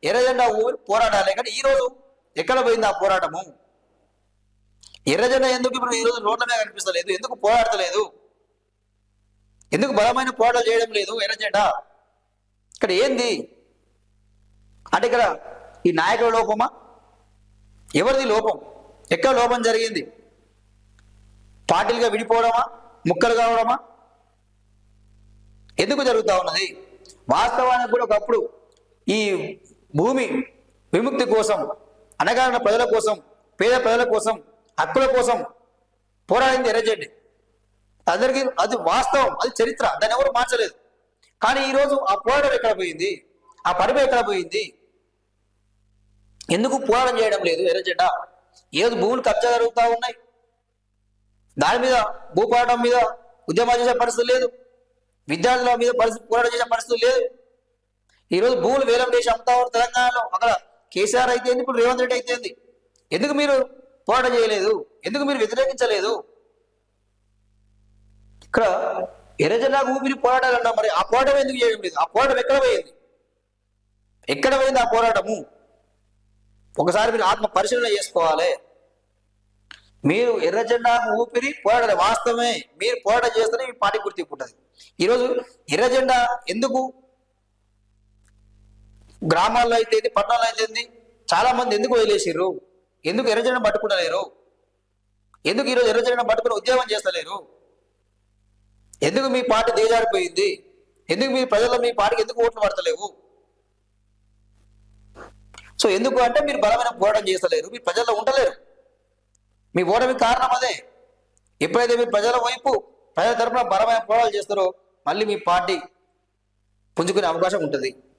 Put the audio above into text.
ఎర్ర జెండా ఊపి పోరాడాలి. కానీ ఈ రోజు ఎక్కడ పోయింది ఆ పోరాటము? ఎర్ర జెండా ఎందుకు ఇప్పుడు ఈ రోజు రోడ్ల మీద కనిపిస్తలేదు? ఎందుకు పోరాడతలేదు? ఎందుకు బలమైన పోరాటాలు చేయడం లేదు ఎర్ర జెండా? ఇక్కడ ఏంది అంటే ఇక్కడ ఈ నాయకుల లోపమా? ఎవరిది లోపం? ఎక్కడ లోపం జరిగింది? పార్టీలుగా విడిపోవడమా? ముక్కలు కావడమా? ఎందుకు జరుగుతూ ఉన్నది? వాస్తవానికి కూడా ఒకప్పుడు ఈ భూమి విముక్తి కోసం, అనగారిన ప్రజల కోసం, పేద ప్రజల కోసం, హక్కుల కోసం పోరాడింది ఎర్రజెండా. అందరికీ అది వాస్తవం, అది చరిత్ర, దాన్ని ఎవరు మార్చలేదు. కానీ ఈరోజు ఆ పోరాటం ఎక్కడ పోయింది? ఆ పరిమ ఎక్కడ పోయింది? ఎందుకు పోరాటం చేయడం లేదు ఎర్రజెండా? ఏదో భూములు కబ్జా జరుగుతూ ఉన్నాయి, దాని మీద భూ పోరాటం మీద ఉద్యమాలు చేసే పరిస్థితి లేదు, విద్యార్థుల మీద పోరాటం చేసే పరిస్థితి లేదు. ఈరోజు భూములు వేలం చేసి అమ్ముతా ఉన్నారు తెలంగాణలో. అక్కడ కేసీఆర్ అయితే ఇప్పుడు రేవంత్ రెడ్డి అయితే ఎందుకు మీరు పోరాటం చేయలేదు? ఎందుకు మీరు వ్యతిరేకించలేదు? ఇక్కడ ఎర్రజెండా ఊపిరి పోరాటాలన్నా మరి ఆ పోరాటం ఎందుకు చేయడం లేదు? ఆ పోరాటం ఎక్కడ పోయింది? ఎక్కడ పోయింది ఆ పోరాటము? ఒకసారి మీరు ఆత్మ పరిశీలన చేసుకోవాలి. మీరు ఎర్రజెండా ఊపిరి పోరాడాలి. వాస్తవమే, మీరు పోరాటం చేస్తేనే మీ పార్టీ గుర్తింపు ఉంటుంది. ఈరోజు ఎర్రజెండా ఎందుకు గ్రామాల్లో అయితే పట్టణాల్లో అయితే చాలా మంది ఎందుకు వదిలేసారు? ఎందుకు ఎర్రజెండా పట్టుకుంటలేరు? ఎందుకు ఈరోజు ఎర్రజెండా పట్టుకుని ఉద్యమం చేస్తలేరు? ఎందుకు మీ పార్టీ దిగజారిపోయింది? ఎందుకు మీ ప్రజల్లో మీ పార్టీకి ఎందుకు ఓట్లు పడతలేవు? సో ఎందుకు అంటే మీరు బలమైన పోరాటం చేస్తలేరు, మీరు ప్రజల్లో ఉండలేరు. మీ ఓటమి కారణం అదే. ఎప్పుడైతే మీరు ప్రజల వైపు, ప్రజల తరఫున బలమైన పోరాటాలు చేస్తారో మళ్ళీ మీ పార్టీ పుంజుకునే అవకాశం ఉంటుంది.